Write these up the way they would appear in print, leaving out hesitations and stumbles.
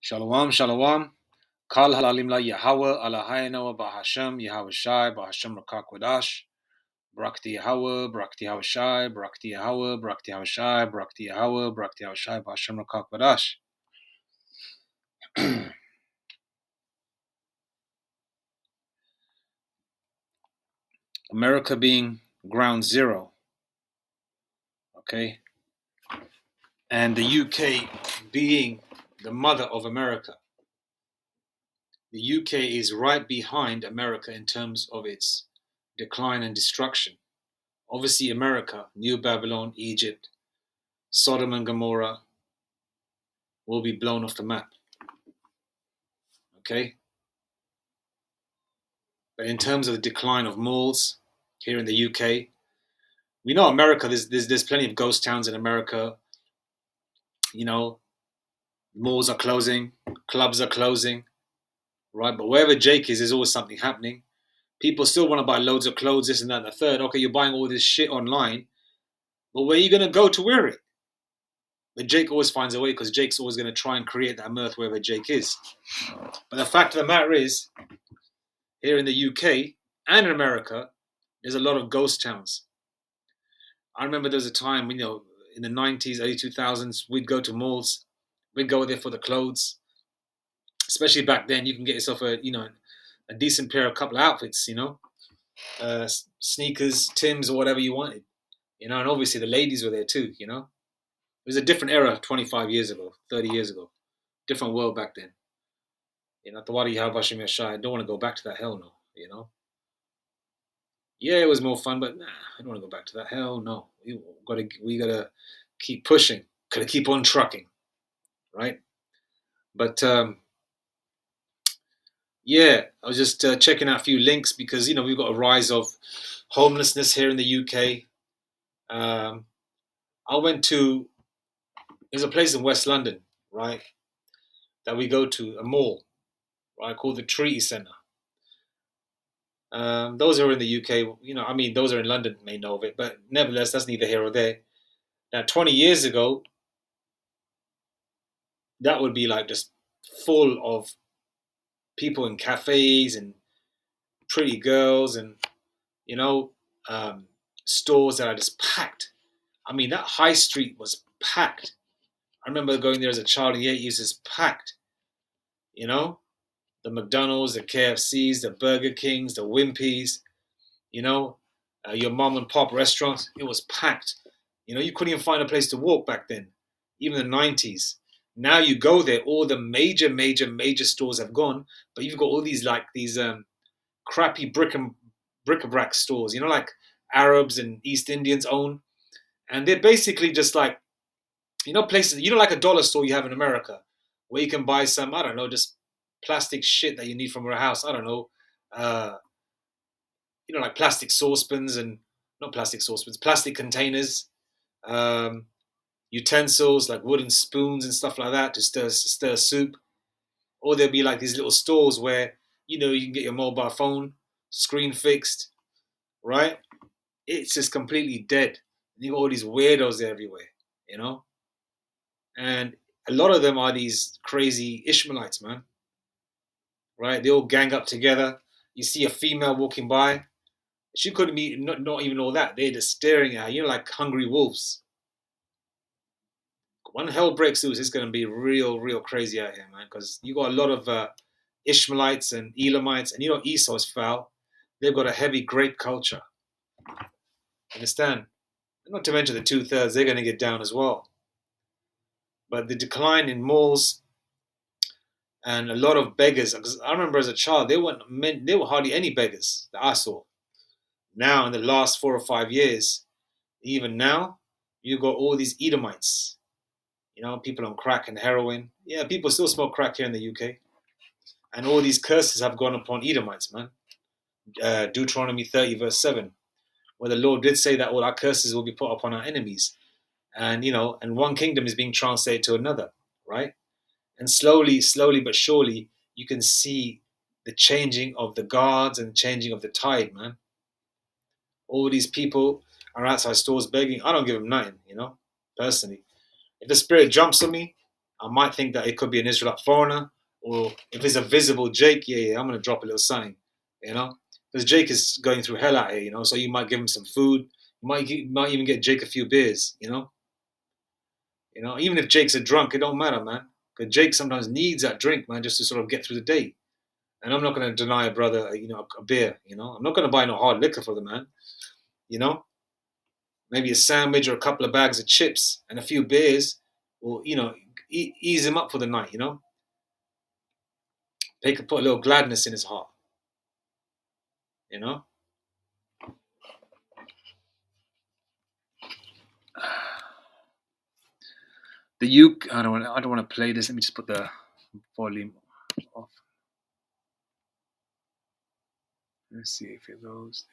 Shalom, shalom. Kal halalim la Yahweh, Alahayna Bahashem, Yahweh Shai, Bahashem Rakakwadash. Brakti Yahweh, Brakti Yahweh Shai, Brakti Yahweh, Brakti Yahweh Shai, Brakti Yahweh, Brakti Yahweh Shai, Bahashem Rakakwadash. America being ground zero, okay? And the UK being the mother of America. The UK is right behind America in terms of its decline and destruction. Obviously, America, New Babylon, Egypt, Sodom and Gomorrah will be blown off the map. Okay? But in terms of the decline of malls here in the UK, we know America, there's plenty of ghost towns in America. You know, malls are closing, clubs are closing, right? But wherever Jake is, there's always something happening. People still want to buy loads of clothes, this and that and the third. Okay, you're buying all this shit online, but where are you going to go to wear it? But Jake always finds a way because Jake's always going to try and create that mirth wherever Jake is. But the fact of the matter is, here in the UK and in America, there's a lot of ghost towns. I remember there was a time, in the 90s, early 2000s, we'd go to malls. We'd go there for the clothes. Especially back then, you can get yourself a decent pair of couple of outfits, sneakers, Timbs, or whatever you wanted. And obviously the ladies were there too, It was a different era 25 years ago, 30 years ago. Different world back then. I don't want to go back to that, hell no, Yeah, it was more fun, but nah, I don't want to go back to that. Hell no. We gotta keep pushing. Gotta keep on trucking, right? But yeah, I was just checking out a few links because we've got a rise of homelessness here in the UK. I went to there's a place in West London, right, that we go to, a mall, right, called the Treaty Centre. Those who are in the UK, those are in London may know of it, but nevertheless, that's neither here or there. Now, 20 years ago, that would be like just full of people in cafes and pretty girls and, stores that are just packed. That high street was packed. I remember going there as a child, and yeah, it was just packed. The McDonald's, the KFCs, the Burger Kings, the Wimpies, your mom and pop restaurants, it was packed. You couldn't even find a place to walk back then, even the 90s. Now you go there, all the major stores have gone, but you've got all these crappy bric-a-brac stores, like Arabs and East Indians own, and they're basically just like, places, like a dollar store you have in America, where you can buy some, I don't know, just plastic shit that you need from your house. I don't know, like plastic saucepans and not plastic saucepans, plastic containers, utensils like wooden spoons and stuff like that to stir soup. Or there'll be like these little stores where you can get your mobile phone screen fixed, right? It's just completely dead. And you got all these weirdos everywhere, and a lot of them are these crazy Ishmaelites, man. Right? They all gang up together. You see a female walking by. She couldn't be not even all that. They're just staring at her, like hungry wolves. When hell breaks loose, it's going to be real crazy out here, man. Because you got a lot of Ishmaelites and Elamites, and Esau's foul. They've got a heavy grape culture. Understand? And not to mention the 2/3, they're going to get down as well. But the decline in malls and a lot of beggars. Because I remember as a child, there were hardly any beggars that I saw. Now, in the last 4 or 5 years, even now, you've got all these Edomites. People on crack and heroin. Yeah, people still smoke crack here in the UK. And all these curses have gone upon Edomites, man. Deuteronomy 30, verse 7, where the Lord did say that all our curses will be put upon our enemies. And, and one kingdom is being translated to another, right? And slowly but surely, you can see the changing of the guards and changing of the tide, man. All these people are outside stores begging. I don't give them nothing, personally. If the spirit jumps on me, I might think that it could be an Israelite foreigner, or if it's a visible Jake, yeah, I'm gonna drop a little sign, because Jake is going through hell out here, So you might give him some food. You might even get Jake a few beers, Even if Jake's a drunk, it don't matter, man. Because Jake sometimes needs that drink, man, just to sort of get through the day. And I'm not going to deny a brother, a beer. I'm not going to buy no hard liquor for the man. Maybe a sandwich or a couple of bags of chips and a few beers, will ease him up for the night. They could put a little gladness in his heart. The uke. I don't want to play this. Let me just put the volume off. Let's see if it goes.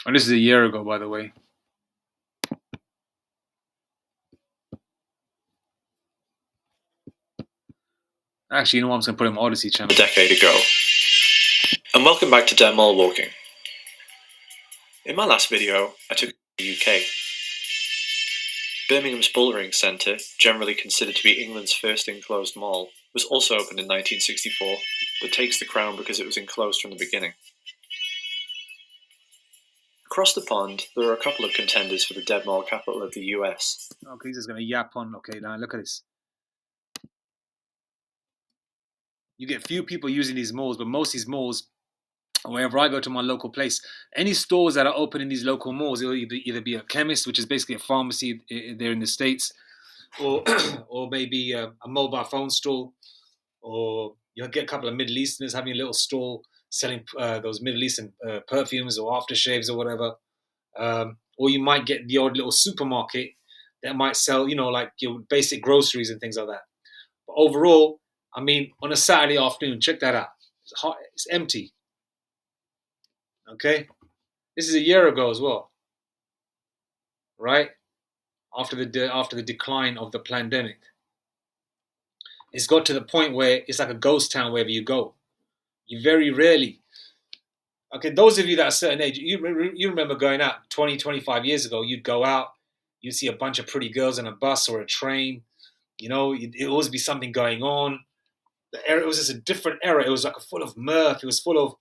And this is a year ago, by the way. Actually, you know what? I'm just going to put it on my Odyssey channel. A decade ago. And welcome back to Dead Mall Walking. In my last video, I took the UK. Birmingham's Bullring Centre, generally considered to be England's first enclosed mall, was also opened in 1964, but takes the crown because it was enclosed from the beginning. Across the pond, there are a couple of contenders for the dead mall capital of the US. Okay, he's just going to yap on. Okay, now look at this. You get few people using these malls, but most of these malls, wherever I go to my local place, any stores that are open in these local malls, it'll either be a chemist, which is basically a pharmacy there in the States, or or maybe a mobile phone store, or you'll get a couple of Middle Easterners having a little store selling those Middle Eastern perfumes or aftershaves or whatever. Or you might get the odd little supermarket that might sell, like your basic groceries and things like that. But overall, I mean, on a Saturday afternoon, check that out. It's empty. Okay, this is a year ago as well, right? After the decline of the pandemic, it's got to the point where it's like a ghost town wherever you go. You very rarely. Okay, those of you that are a certain age, you remember going out 20, 25 years ago. You'd go out, you'd see a bunch of pretty girls on a bus or a train. It'd always be something going on. It was just a different era. It was like full of mirth. It was full of,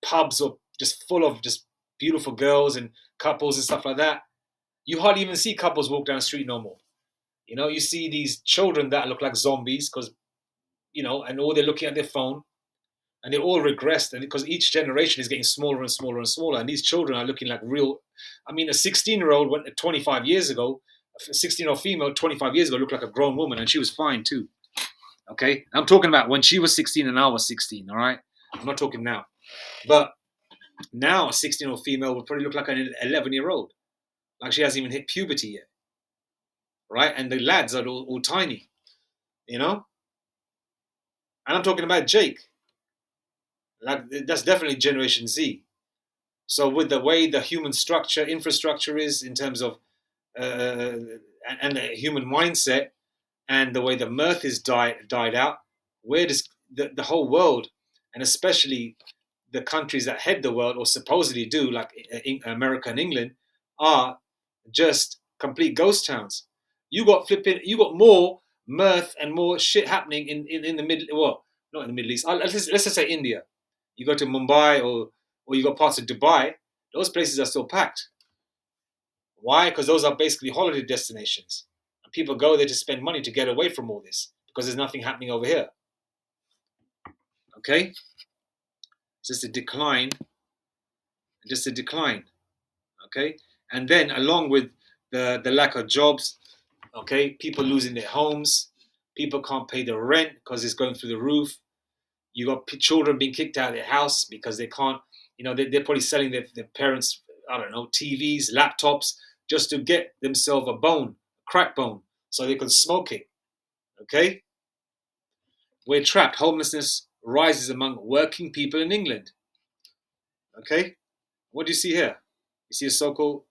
pubs or just full of just beautiful girls and couples and stuff like that. You hardly even see couples walk down the street no more. You see these children that look like zombies because, and all they're looking at their phone, and they all regressed, and because each generation is getting smaller and smaller and smaller, and these children are looking like real. I mean, a 16-year-old went 25 years ago, a 16-year-old female 25 years ago looked like a grown woman, and she was fine too. Okay, I'm talking about when she was 16 and I was 16. All right, I'm not talking now, but now a 16-year-old female would probably look like an 11-year-old, like she hasn't even hit puberty yet, right? And the lads are all tiny, And I'm talking about Jake. Like that's definitely Generation Z. So with the way the human infrastructure is in terms of and the human mindset, and the way the mirth is died out, where does the whole world, and especially the countries that head the world or supposedly do, like America and England, are just complete ghost towns. You got more mirth and more shit happening in the middle. Well, not in the Middle East. Let's just say India. You go to Mumbai or you go parts of Dubai. Those places are still packed. Why? Because those are basically holiday destinations. And people go there to spend money to get away from all this because there's nothing happening over here. Okay? It's just a decline. Okay? And then along with the lack of jobs, okay, people losing their homes, people can't pay the rent because it's going through the roof. You got children being kicked out of their house because they can't, they're probably selling their parents, I don't know, TVs, laptops, just to get themselves a crack bone, so they can smoke it. Okay? We're trapped. Homelessness rises among working people in England. Okay? What do you see here? You see a so-called...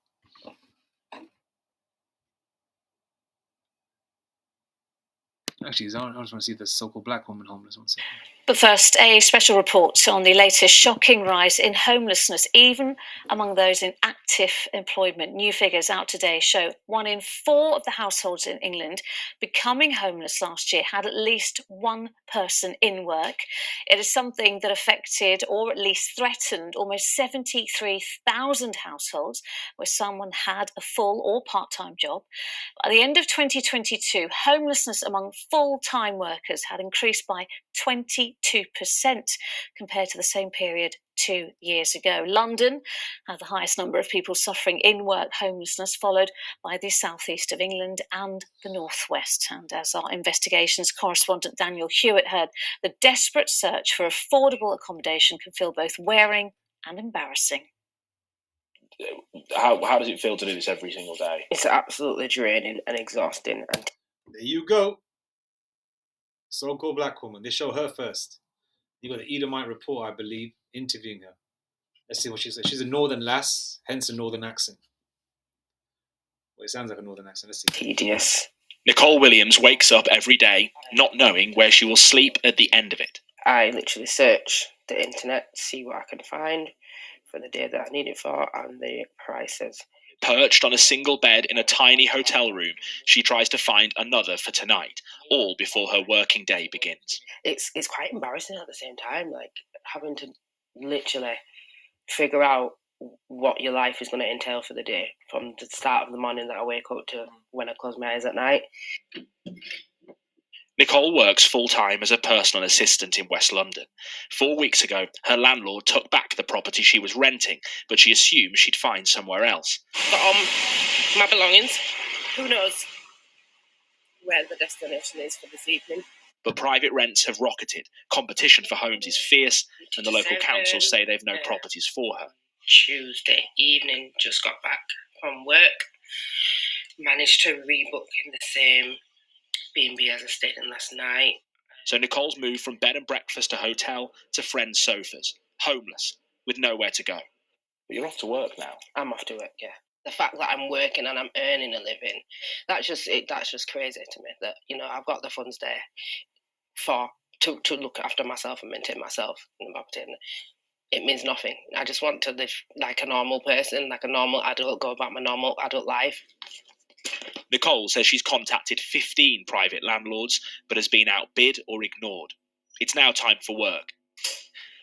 Actually, I just want to see if there's a so-called black woman homeless. 1 second. But first, a special report on the latest shocking rise in homelessness, even among those in active employment. New figures out today show 1 in 4 of the households in England becoming homeless last year had at least one person in work. It is something that affected, or at least threatened, almost 73,000 households where someone had a full or part-time job. At the end of 2022, homelessness among full-time workers had increased by 22% compared to the same period 2 years ago. London had the highest number of people suffering in-work homelessness, followed by the southeast of England and the northwest. And as our investigations correspondent Daniel Hewitt heard, the desperate search for affordable accommodation can feel both wearing and embarrassing. How does it feel to do this every single day? It's absolutely draining and exhausting. And there you go. So-called black woman. They show her first. You got the Edomite report, I believe, interviewing her. Let's see what she says. She's a northern lass, hence a northern accent. Well, it sounds like a northern accent. Let's see. Tedious. Nicole Williams wakes up every day not knowing where she will sleep at the end of it. I literally search the internet, see what I can find for the day that I need it for and the prices. Perched on a single bed in a tiny hotel room, she tries to find another for tonight, all before her working day begins. It's quite embarrassing at the same time, like having to literally figure out what your life is going to entail for the day, from the start of the morning that I wake up to when I close my eyes at night. Nicole works full-time as a personal assistant in West London. 4 weeks ago, her landlord took back the property she was renting, but she assumed she'd find somewhere else. But my belongings, who knows where the destination is for this evening. But private rents have rocketed, competition for homes is fierce, and the local council say they've no properties for her. Tuesday evening, just got back from work, managed to rebook in the same B&B as I stayed in last night. So Nicole's moved from bed and breakfast to hotel to friends' sofas, homeless, with nowhere to go. But you're off to work now. I'm off to work, yeah. The fact that I'm working and I'm earning a living, that's just crazy to me. That, you know, I've got the funds there to look after myself and maintain myself in the property. And it means nothing. I just want to live like a normal person, like a normal adult, go about my normal adult life. Nicole says she's contacted 15 private landlords, but has been outbid or ignored. It's now time for work,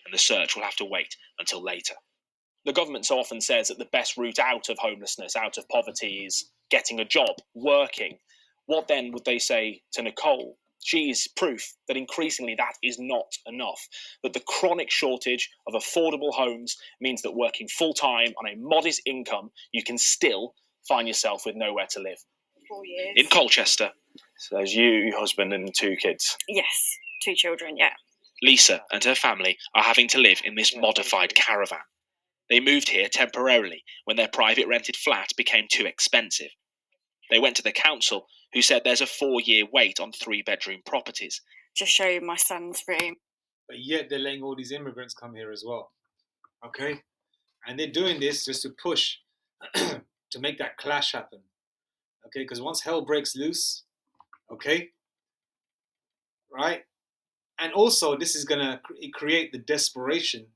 and the search will have to wait until later. The government so often says that the best route out of homelessness, out of poverty, is getting a job, working. What then would they say to Nicole? She is proof that increasingly that is not enough, that the chronic shortage of affordable homes means that working full-time on a modest income, you can still find yourself with nowhere to live. 4 years. In Colchester. So there's you, your husband and 2 kids. Yes, 2 children, yeah. Lisa and her family are having to live in this modified caravan. They moved here temporarily when their private rented flat became too expensive. They went to the council, who said there's a 4-year wait on 3-bedroom properties. Just show you my son's room. But yet they're letting all these immigrants come here as well. Okay? And they're doing this just to push, to make that clash happen. Okay? Because once hell breaks loose, okay? Right? And also, this is going to create the desperation.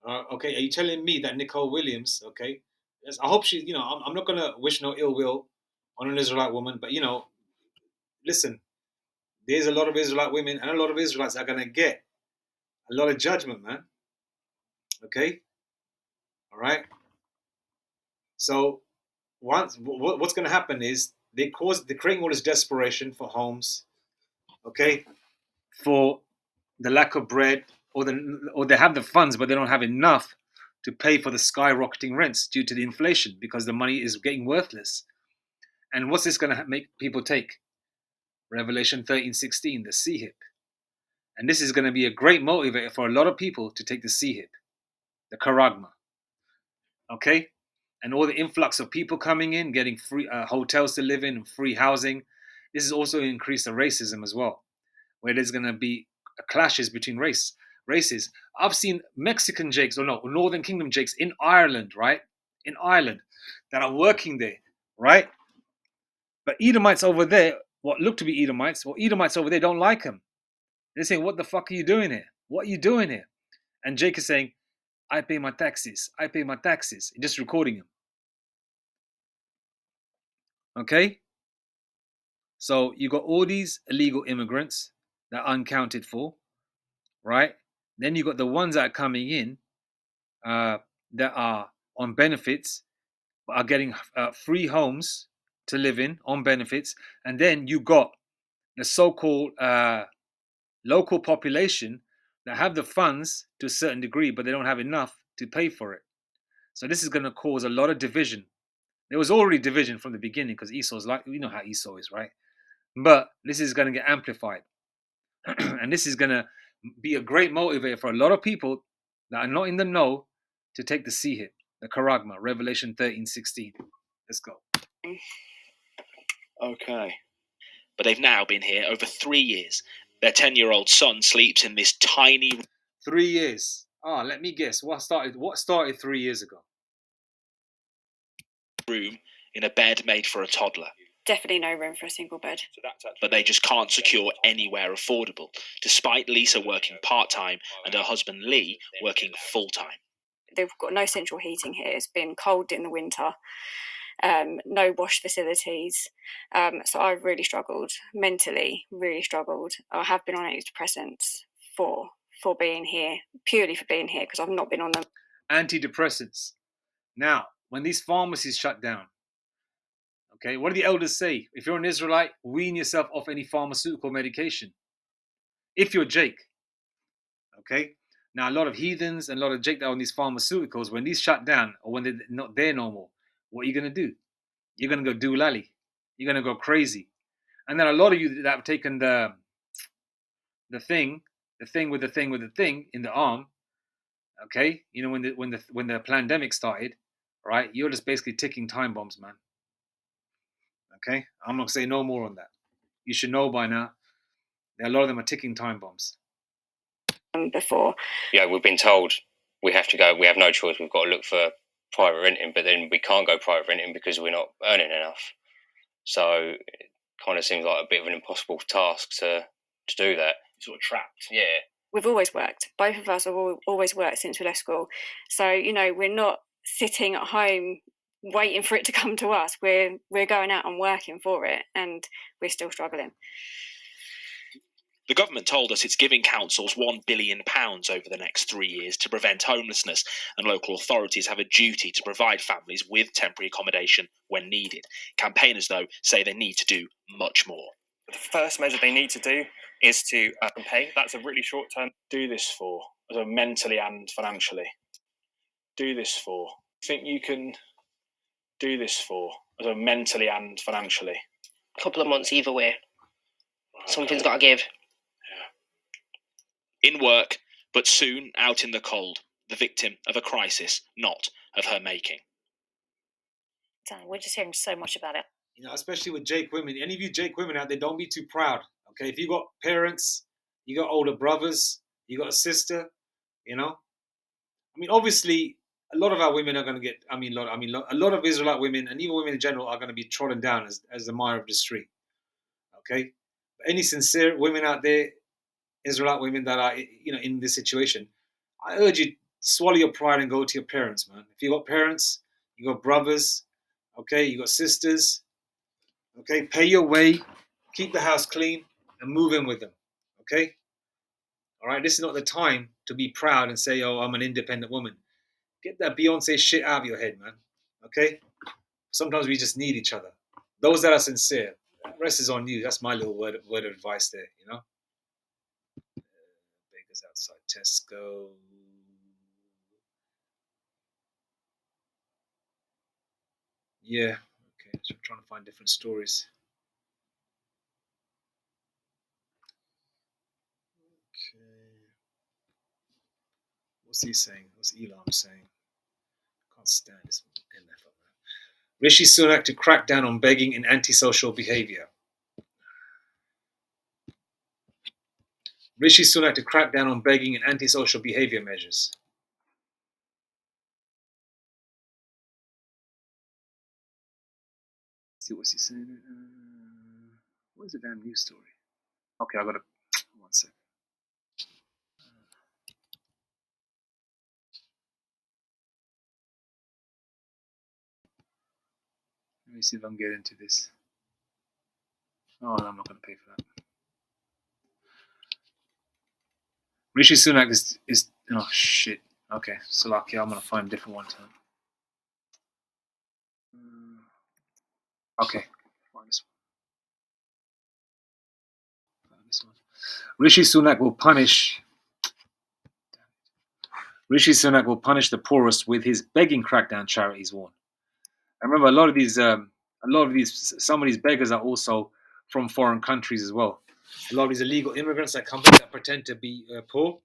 Okay? Are you telling me that Nicole Williams, okay? I hope she, you know, I'm not going to wish no ill will on an Israelite woman, but, you know, listen, there's a lot of Israelite women and a lot of Israelites that are going to get a lot of judgment, man. Okay? All right? So, what's going to happen is they're creating all this desperation for homes, okay, for the lack of bread, or they have the funds, but they don't have enough to pay for the skyrocketing rents due to the inflation, because the money is getting worthless. And what's this going to make people take? Revelation 13:16, the sihip. And this is going to be a great motivator for a lot of people to take the sihip, the karagma. Okay? And all the influx of people coming in, getting free hotels to live in and free housing. This is also increase the racism as well, where there's going to be clashes between races. I've seen Mexican Jakes, Northern Kingdom Jakes in Ireland, right? In Ireland, that are working there, right? But Edomites over there what look to be Edomites. Well, Edomites over there don't like him. They're saying, what the fuck are you doing here? What are you doing here? And Jake is saying, I pay my taxes. I pay my taxes. Just recording him. Okay? So you got all these illegal immigrants that are uncounted for, right? Then you got the ones that are coming in that are on benefits, but are getting free homes to live in on benefits. And then you got the so-called local population that have the funds to a certain degree, but they don't have enough to pay for it. So this is going to cause a lot of division. There was already division from the beginning because Esau's like, you know how Esau is, right? But this is going to get amplified. And this is going to be a great motivator for a lot of people that are not in the know to take the C hit, the charagma, Revelation 13:16. Let's go. Okay. But they've now been here over 3 years. Their 10-year-old son sleeps in this tiny 3 years. Let me guess. What started 3 years ago? room in a bed made for a toddler. Definitely no room for a single bed. But they just can't secure anywhere affordable, despite Lisa working part-time and her husband Lee working full-time. They've got no central heating here. It's been cold in the winter. No wash facilities. So I've really struggled, mentally really struggled. I have been on antidepressants for being here, purely for being here, because I've not been on them. Antidepressants. Now, when these pharmacies shut down, okay, what do the elders say? If you're an Israelite, wean yourself off any pharmaceutical medication. If you're Jake, okay? Now, a lot of heathens and a lot of Jake that are on these pharmaceuticals, when these shut down or when they're not there no more, what are you going to do? You're going to go doolally. You're going to go crazy. And then a lot of you that have taken the thing with the thing in the arm, okay? You know, when the pandemic started, right? You're just basically ticking time bombs, man. Okay? I'm not going to say no more on that. You should know by now. A lot of them are ticking time bombs. Before. Yeah, we've been told we have to go. We have no choice. We've got to look for private renting, but then we can't go private renting because we're not earning enough. So it kind of seems like a bit of an impossible task to do that. Sort of trapped. Yeah. We've always worked. Both of us have always worked since we left school. So, you know, we're not sitting at home waiting for it to come to us. We're going out and working for it, and we're still struggling. The government told us it's giving councils £1 billion over the next 3 years to prevent homelessness, and local authorities have a duty to provide families with temporary accommodation when needed. Campaigners, though, say they need to do much more. The first measure they need to do is to pay. That's a really short term. Do this for, so mentally and financially. Do this for. Think you can do this for, so mentally and financially. A couple of months either way. Right, Something's got to give. In work, but soon out in the cold, the victim of a crisis not of her making. We're just hearing so much about it. You know, especially with Jake women. Any of you Jake women out there, don't be too proud. Okay, if you got parents, you got older brothers, you got a sister, you know. I mean, obviously, a lot of our women are going to get. A lot of Israelite women and even women in general are going to be trodden down as the mire of the street. Okay, but any sincere women out there, Israelite women that are, you know, in this situation, I urge you, swallow your pride and go to your parents, man. If you got parents, you got brothers, okay, you got sisters, okay, pay your way, keep the house clean, and move in with them, okay? All right, this is not the time to be proud and say, oh, I'm an independent woman. Get that Beyonce shit out of your head, man, okay? Sometimes we just need each other. Those that are sincere, the rest is on you. That's my little word of advice there, you know? Bakers outside Tesco. Yeah, okay, so I'm trying to find different stories. Okay. What's he saying? What's Elam saying? Can't stand this MF, man. Rishi Sunak to crack down on begging and antisocial behaviour. Rishi Sunak to crack down on begging and antisocial behaviour measures. See what's he saying? Where's the damn news story? Okay, I got it. 1 second. Let me see if I can get into this. Oh, no, I'm not going to pay for that. Rishi Sunak is oh shit. Okay, so lucky. I'm going to find a different one. Okay, find this one. This one. Rishi Sunak will punish the poorest with his begging crackdown, charities warn. I remember some of these beggars are also from foreign countries as well. A lot of these illegal immigrants that come that pretend to be poor.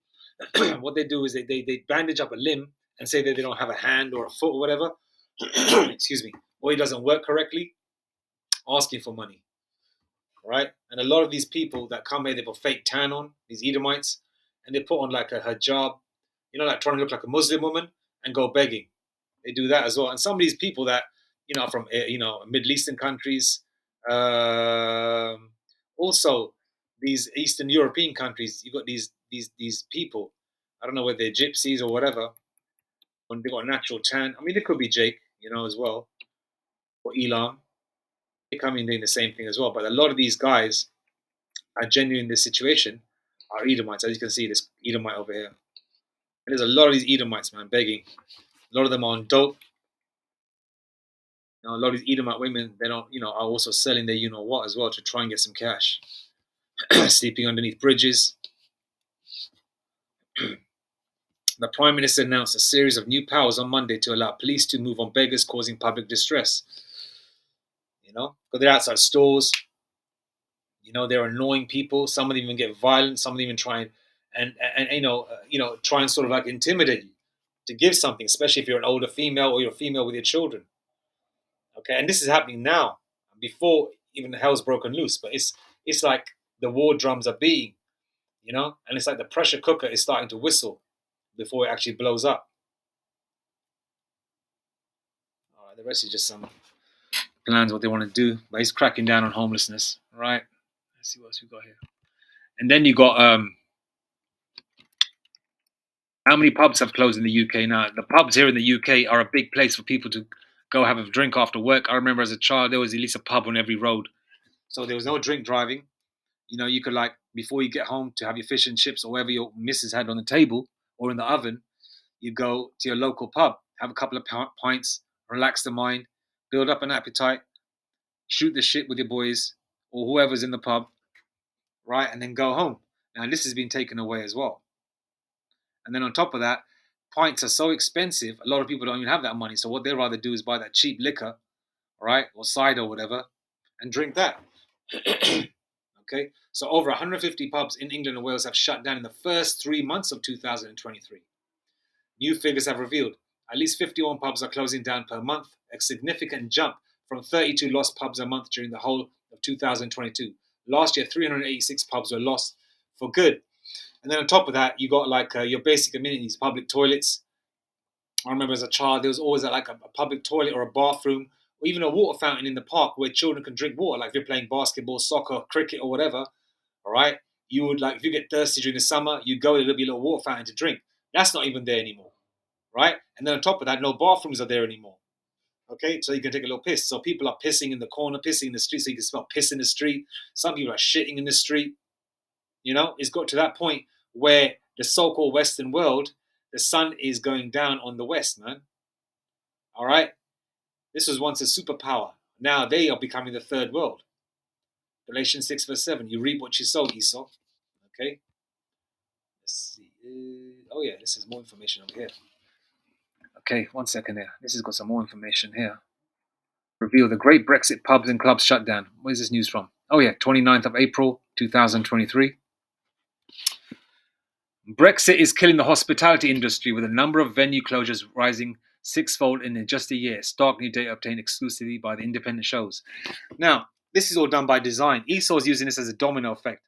What they do is they bandage up a limb and say that they don't have a hand or a foot or whatever. Excuse me. Or he doesn't work correctly, asking for money. Right? And a lot of these people that come here, they put fake tan on, these Edomites, and they put on like a hijab, like trying to look like a Muslim woman and go begging. They do that as well. And some of these people that, are from, Middle Eastern countries, also these Eastern European countries, you've got these people, I don't know whether they're gypsies or whatever, when they've got a natural tan. I mean, it could be Jake, as well, or Elam. They come in doing the same thing as well. But a lot of these guys are genuine in this situation, are Edomites. As you can see, this Edomite over here. And there's a lot of these Edomites, man, begging. A lot of them are on dope. A lot of these Edomite women, they don't, are also selling their what as well to try and get some cash. Sleeping underneath bridges. The Prime Minister announced a series of new powers on Monday to allow police to move on beggars causing public distress. Because they're outside stores. They're annoying people. Some of them even get violent. Some of them even try and try and sort of like intimidate you to give something, especially if you're an older female or you're a female with your children. Okay, and this is happening now, before even the hell's broken loose. But it's like the war drums are beating, and it's like the pressure cooker is starting to whistle before it actually blows up. All right, the rest is just some plans what they want to do, but he's cracking down on homelessness. All right, let's see what else we got here. And then you got how many pubs have closed in the UK now? The pubs here in the UK are a big place for people to go have a drink after work. I remember as a child there was at least a pub on every road, so there was no drink driving. You could, like, before you get home to have your fish and chips or whatever your missus had on the table or in the oven, you go to your local pub, have a couple of pints, relax the mind, build up an appetite, shoot the shit with your boys or whoever's in the pub, right, and then go home. Now, this has been taken away as well. And then on top of that, pints are so expensive, a lot of people don't even have that money. So what they'd rather do is buy that cheap liquor, right, or cider or whatever, and drink that. Okay, so over 150 pubs in England and Wales have shut down in the first 3 months of 2023. New figures have revealed at least 51 pubs are closing down per month, a significant jump from 32 lost pubs a month during the whole of 2022. Last year, 386 pubs were lost for good. And then on top of that, you got like your basic amenities, public toilets. I remember as a child, there was always like a public toilet or a bathroom, or even a water fountain in the park where children can drink water. Like if you're playing basketball, soccer, cricket, or whatever, all right, you would, like, if you get thirsty during the summer, you go, there'll be a little water fountain to drink. That's not even there anymore, right? And then on top of that, no bathrooms are there anymore. Okay, so you can take a little piss. So people are pissing in the corner, pissing in the street, so you can smell piss in the street. Some people are shitting in the street. It's got to that point where the so-called Western world, the sun is going down on the West, man. All right? This was once a superpower. Now they are becoming the third world. Galatians 6 verse 7. You reap what you sow, Esau. Okay? Let's see. Oh yeah, this is more information over here. Okay, 1 second there. This has got some more information here. Reveal the great Brexit pubs and clubs shut down. Where's this news from? Oh yeah, 29th of April, 2023. Brexit is killing the hospitality industry with a number of venue closures rising sixfold in just a year. Stark new data obtained exclusively by the independent shows. Now, this is all done by design. Esau is using this as a domino effect.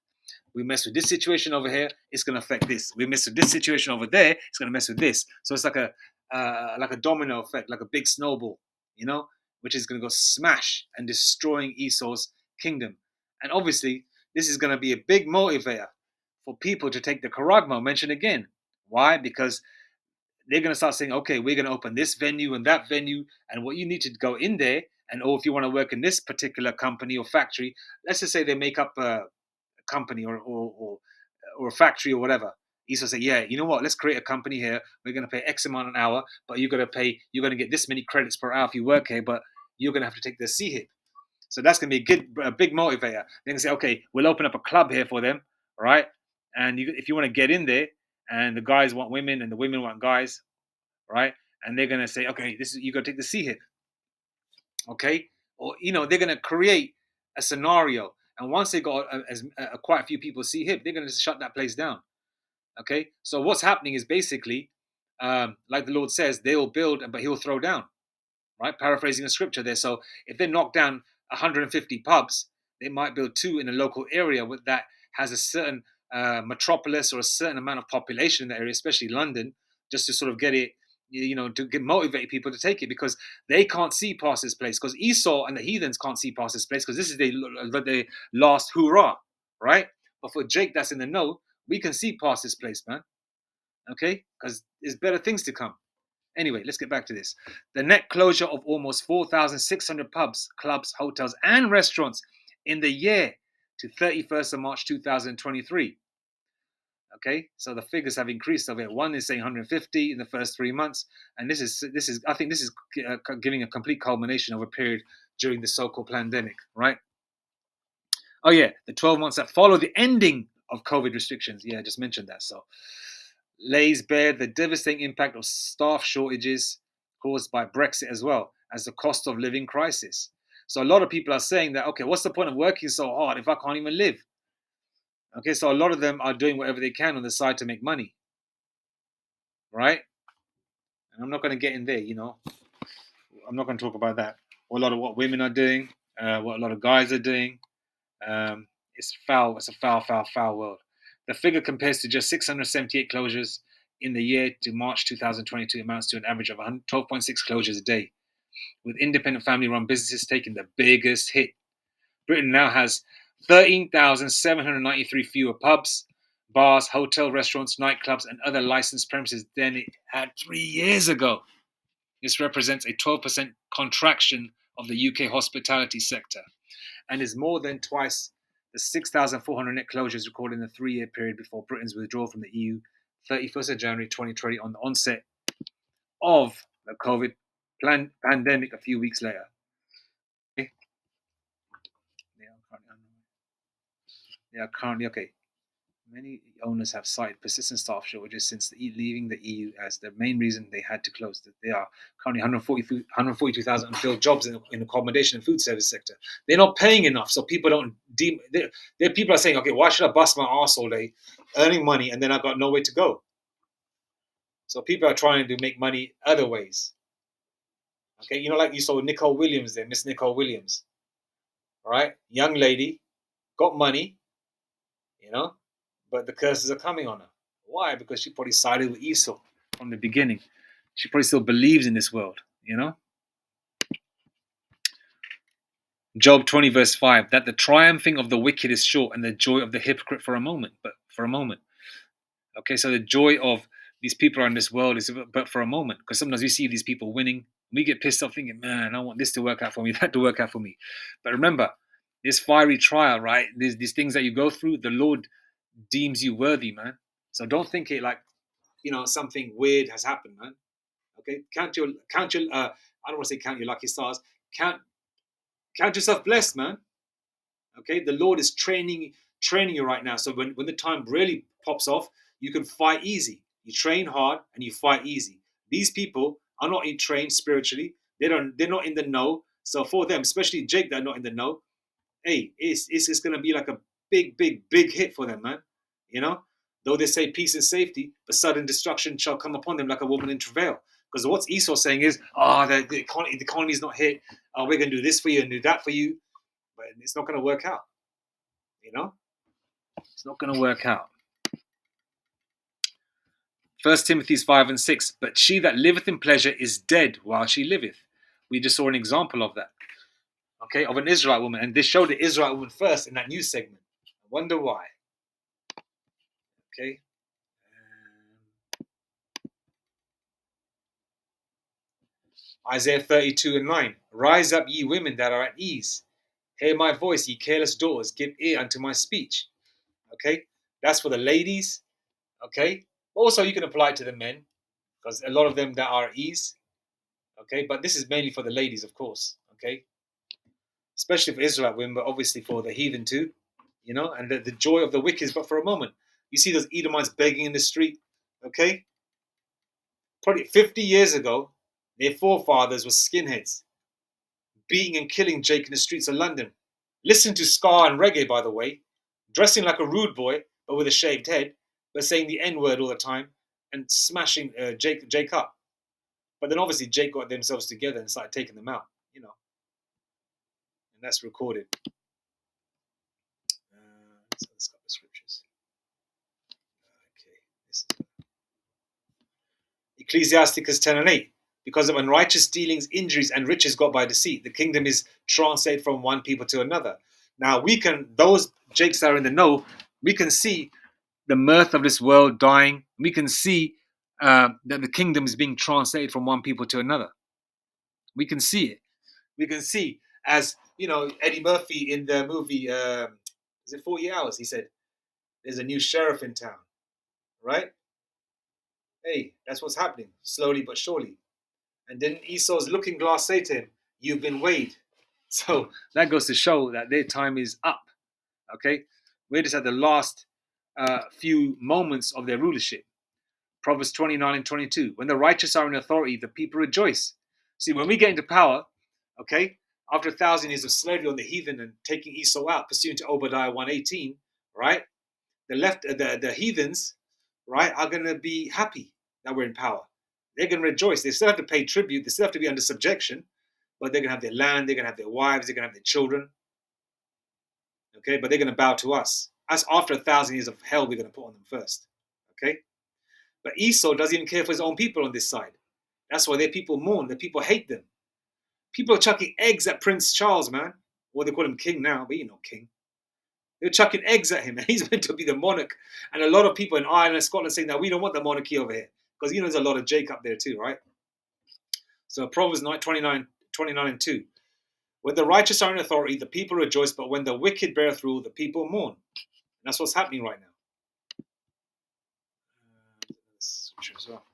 We mess with this situation over here, it's going to affect this. We mess with this situation over there, it's going to mess with this. So it's like a domino effect, like a big snowball, which is going to go smash and destroying Esau's kingdom. And obviously, this is going to be a big motivator for people to take the charagma mentioned again. Why? Because they're going to start saying, okay, we're going to open this venue and that venue, and what you need to go in there, and or if you want to work in this particular company or factory, let's just say they make up a company or a factory or whatever. Esau say, yeah, you know what? Let's create a company here. We're going to pay X amount an hour, but you're going to get this many credits per hour if you work here, but you're going to have to take the C hit. So that's going to be a big motivator. They can say, okay, we'll open up a club here for them, right? And if you want to get in there, and the guys want women and the women want guys, right? And they're going to say, okay, you got to take the C hit, okay? Or they're going to create a scenario, and once they got quite a few people C hit, they're going to shut that place down, okay? So what's happening is basically, like the Lord says, they will build, but He'll throw down. Right, paraphrasing the scripture there. So if they knock down 150 pubs, they might build 2 in a local area that has a certain metropolis or a certain amount of population in that area, especially London, just to sort of get it, to motivate people to take it, because they can't see past this place. Because Esau and the heathens can't see past this place, because this is their last hurrah, right? But for Jake, that's in the know, we can see past this place, man. Okay, because there's better things to come. Anyway, let's get back to this. The net closure of almost 4,600 pubs, clubs, hotels, and restaurants in the year to 31st of March 2023. Okay, so the figures have increased over here. One is saying 150 in the first 3 months, and this is I think this is giving a complete culmination of a period during the so-called pandemic, right? Oh yeah, the 12 months that follow the ending of COVID restrictions. Yeah, I just mentioned that. So lays bare the devastating impact of staff shortages caused by Brexit, as well as the cost of living crisis. So a lot of people are saying that, okay, what's the point of working so hard if I can't even live? Okay, so a lot of them are doing whatever they can on the side to make money, right? And I'm not going to get in there, I'm not going to talk about that. A lot of what women are doing, what a lot of guys are doing. It's foul. It's a foul world. The figure compares to just 678 closures in the year to March 2022, amounts to an average of 12.6 closures a day, with independent family-run businesses taking the biggest hit. Britain now has 13,793 fewer pubs, bars, hotel, restaurants, nightclubs, and other licensed premises than it had 3 years ago. This represents a 12% contraction of the UK hospitality sector, and is more than twice the 6,400 net closures recorded in the 3-year period before Britain's withdrawal from the EU, 31st of January 2020, on the onset of the COVID pandemic a few weeks later. They are currently okay. Many owners have cited persistent staff shortages since leaving the EU as the main reason they had to close. There are currently 142,000 unfilled jobs in the accommodation and food service sector. They're not paying enough, so people don't deem. There people are saying, okay, why should I bust my ass all day, earning money, and then I've got nowhere to go? So people are trying to make money other ways. Okay, like you saw Nicole Williams there, Miss Nicole Williams. All right, young lady, got money, but the curses are coming on her. Why? Because she probably sided with Esau from the beginning. She probably still believes in this world, Job 20 verse 5, that the triumphing of the wicked is short and the joy of the hypocrite for a moment. Okay, so the joy of these people in this world is but for a moment, because sometimes we see these people winning. We get pissed off thinking, man, I want this to work out for me, that to work out for me. But remember, this fiery trial, right? These things that you go through, the Lord deems you worthy, man. So don't think it like, something weird has happened, man. Okay, count your I don't want to say count your lucky stars. Count yourself blessed, man. Okay, the Lord is training you right now. So when the time really pops off, you can fight easy. You train hard and you fight easy. These people are not trained spiritually. They're not in the know. So for them, especially Jake, they're not in the know. Hey, it's going to be like a big hit for them, man. Though they say peace and safety, but sudden destruction shall come upon them like a woman in travail. Because what's Esau saying is, the economy is not hit. We're going to do this for you and do that for you. But it's not going to work out. It's not going to work out. 1 Timothy 5 and 6, but she that liveth in pleasure is dead while she liveth. We just saw an example of that. okay, of an Israelite woman. And they showed the Israelite woman first in that news segment. I wonder why. Okay. Isaiah 32:9. Rise up, ye women that are at ease. Hear my voice, ye careless daughters. Give ear unto my speech. Okay. That's for the ladies. Okay. Also, you can apply it to the men, because a lot of them that are at ease. Okay. But this is mainly for the ladies, of course. Okay. Especially for Israelite women, but obviously for the heathen too. And the joy of the wicked is but for a moment. You see those Edomites begging in the street. Okay. Probably 50 years ago, their forefathers were skinheads, beating and killing Jake in the streets of London. Listen to ska and reggae, by the way, dressing like a rude boy, but with a shaved head, but saying the N-word all the time and smashing Jake up. But then obviously Jake got themselves together and started taking them out, and that's recorded. Let's go to scriptures. Okay, this is Ecclesiasticus 10:8. Because of unrighteous dealings, injuries, and riches got by deceit, the kingdom is translated from one people to another. Now those Jakes that are in the know, we can see the mirth of this world dying. We can see that the kingdom is being translated from one people to another. We can see it. We can see, as Eddie Murphy in the movie, is it 40 Hours? He said, there's a new sheriff in town, right? Hey, that's what's happening, slowly but surely. And then Esau's looking glass say to him, you've been weighed. So that goes to show that their time is up. Okay? We're just at the last few moments of their rulership. Proverbs 29:22. When the righteous are in authority, the people rejoice. See, when we get into power, okay, after 1,000 years of slavery on the heathen and taking Esau out, pursuant to Obadiah 1:18, right? The heathens, right, are going to be happy that we're in power. They're going to rejoice. They still have to pay tribute. They still have to be under subjection, but they're going to have their land. They're going to have their wives. They're going to have their children. Okay, but they're going to bow to us. As after 1,000 years of hell, we're going to put on them first. Okay, but Esau doesn't even care for his own people on this side. That's why their people mourn. Their people hate them. People are chucking eggs at Prince Charles, man. Well, they call him king now, but he's not king. They're chucking eggs at him, and he's meant to be the monarch. And a lot of people in Ireland and Scotland saying that we don't want the monarchy over here, because there's a lot of Jake up there too, right? So Proverbs 29:2. When the righteous are in authority, the people rejoice, but when the wicked beareth rule, the people mourn. And that's what's happening right now. Scripture as well.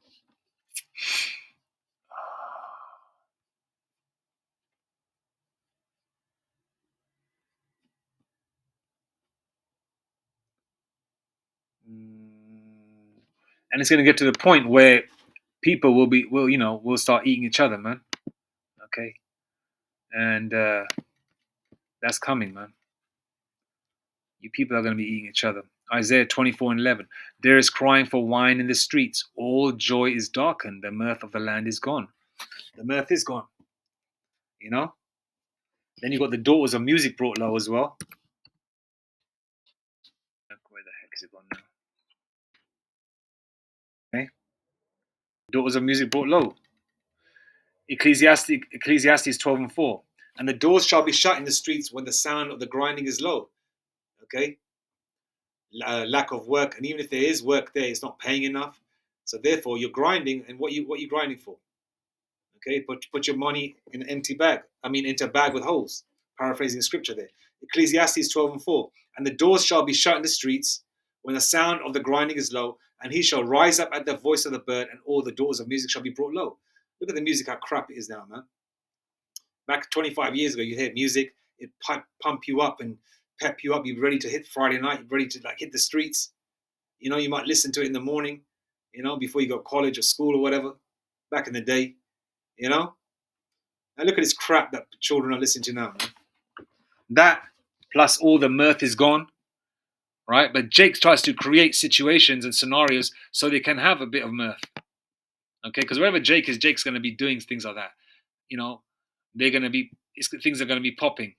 And it's going to get to the point where people will start eating each other, man. Okay, and that's coming, man. You people are going to be eating each other. Isaiah 24:11. There is crying for wine in the streets. All joy is darkened. The mirth of the land is gone. The mirth is gone. Then you got the daughters of music brought low as well. Where the heck is it gone now? Okay. Daughters of music brought low. Ecclesiastes 12:4. And the doors shall be shut in the streets when the sound of the grinding is low. Okay. Lack of work, and even if there is work there, it's not paying enough. So therefore, you're grinding, and what you grinding for? Okay, put your money in an empty bag. Into a bag with holes. Paraphrasing the scripture there. Ecclesiastes 12:4. And the doors shall be shut in the streets when the sound of the grinding is low, and he shall rise up at the voice of the bird, and all the doors of music shall be brought low. Look at the music, how crap it is now, man. Back 25 years ago, you hear music, it pump you up and pep you up. You're ready to hit Friday night, you're ready to hit the streets. You might listen to it in the morning, before you go to college or school or whatever. Back in the day, Now look at this crap that children are listening to now, man. That plus all the mirth is gone, right? But Jake tries to create situations and scenarios so they can have a bit of mirth. Okay, because wherever Jake is, Jake's going to be doing things like that. They're going to be, things are going to be popping.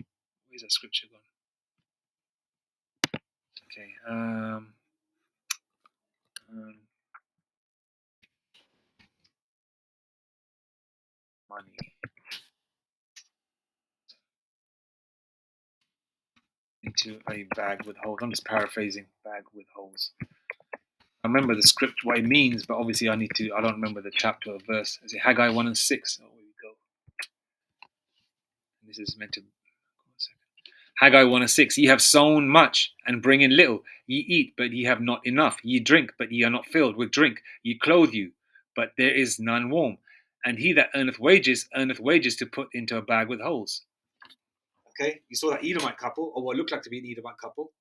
Where's that scripture gone? Okay. Money. into a bag with holes. I'm just paraphrasing. Bag with holes. I remember the script, what it means, but obviously I don't remember the chapter or verse. Is it Haggai 1 and 6? Oh, here we go. This is meant to... Haggai 1 and 6. Ye have sown much, and bring in little. Ye eat, but ye have not enough. Ye drink, but ye are not filled with drink. Ye clothe you, but there is none warm. And he that earneth wages to put into a bag with holes. Okay, you saw that Edomite couple, or what looked like to be an Edomite couple.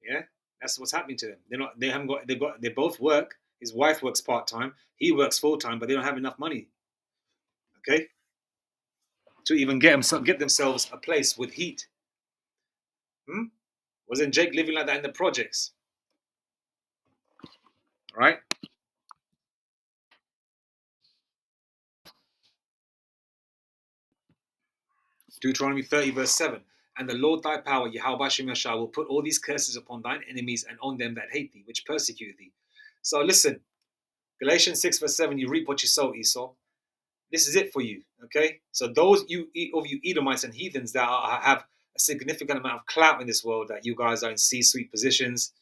Yeah, that's what's happening to them. They both work. His wife works part-time. He works full-time, but they don't have enough money. Okay, to even get themselves a place with heat. Wasn't Jake living like that in the projects? Right? Deuteronomy 30 verse 7. And the Lord thy power, Yahweh Shem Yashah, will put all these curses upon thine enemies and on them that hate thee, which persecute thee. So listen, Galatians 6 verse 7, you reap what you sow, Esau. This is it for you, okay? So those of you Edomites and heathens that have a significant amount of clout in this world, that you guys are in C-suite positions,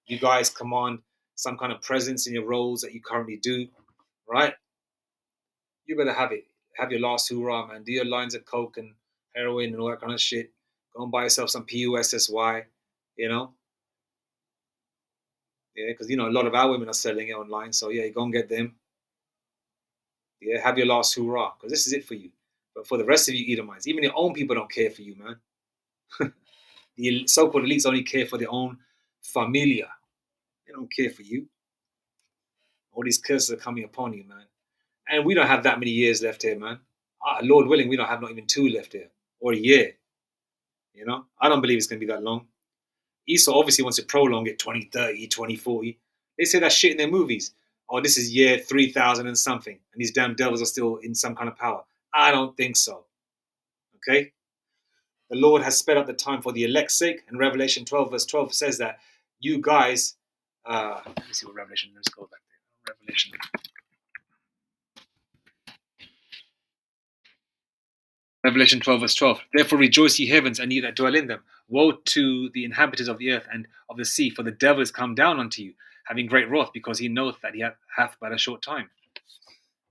you guys command some kind of presence in your roles that you currently do, right? You better have it. Have your last hoorah, man. Do your lines of coke and heroin and all that kind of shit. Go and buy yourself some PUSSY, you know? Yeah, because, a lot of our women are selling it online. So, yeah, you go and get them. Yeah, have your last hoorah, because this is it for you. But for the rest of you Edomites, even your own people don't care for you, man. The so-called elites only care for their own familia. They don't care for you. All these curses are coming upon you, man. And we don't have that many years left here, man. Lord willing, we don't have not even 2 left here. Or a year. I don't believe it's going to be that long. Esau obviously wants to prolong it 2030, 2040. They say that shit in their movies. Oh, this is year 3000 and something. And these damn devils are still in some kind of power. I don't think so. Okay? The Lord has sped up the time for the elect's sake. And Revelation 12 verse 12 says that you guys... let me see what Revelation... Let's go back there. Revelation... Revelation 12 verse 12. Therefore rejoice ye heavens, and ye that dwell in them. Woe to the inhabitants of the earth and of the sea, for the devil is come down unto you, having great wrath, because he knoweth that he hath but a short time.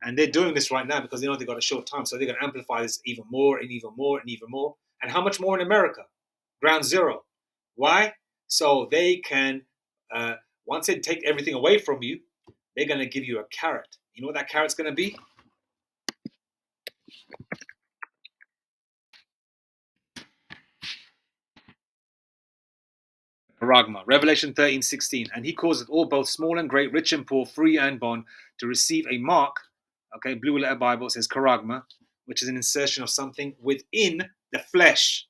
And they're doing this right now because they know they've got a short time. So they're going to amplify this even more and even more and even more. And how much more in America? Ground zero. Why? So they can, once they take everything away from you, they're going to give you a carrot. You know what that carrot's going to be? Paragma. Revelation 13:16. And he causeth all, both small and great, rich and poor, free and bond, to receive a mark. Okay, Blue Letter Bible says charagma, which is an insertion of something within the flesh,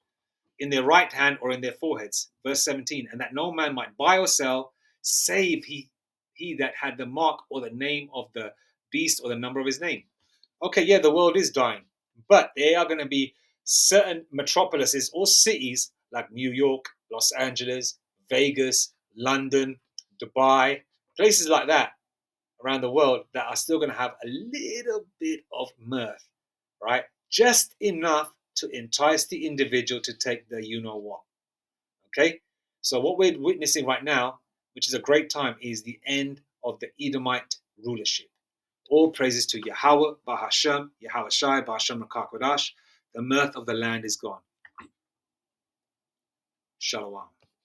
in their right hand or in their foreheads. Verse 17. And that no man might buy or sell, save he that had the mark or the name of the beast or the number of his name. Okay, yeah, the world is dying, but there are going to be certain metropolises or cities like New York, Los Angeles, Vegas, London, Dubai, places like that around the world that are still going to have a little bit of mirth, right? Just enough to entice the individual to take the you-know-what, okay? So what we're witnessing right now, which is a great time, is the end of the Edomite rulership. All praises to Yahweh, Bahashem, Yahweh Shai, Bahashem Makakodash. The mirth of the land is gone. Shalom.